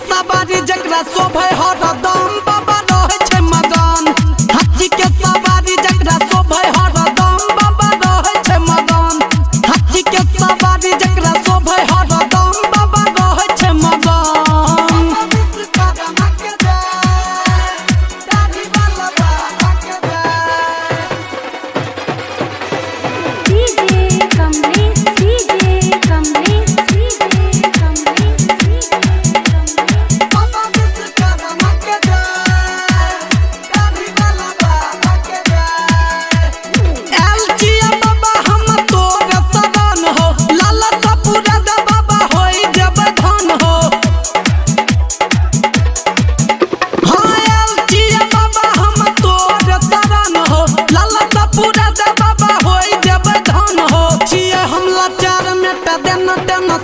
सवारी जकरा शोभे हरदम बाबा रहे छे मगन। हाथी के सवारी जकरा शोभे हरदम बाबा रहे छे मगन। हाथी के सवारी जकरा शोभे हरदम बाबा रहे छे मगन। देना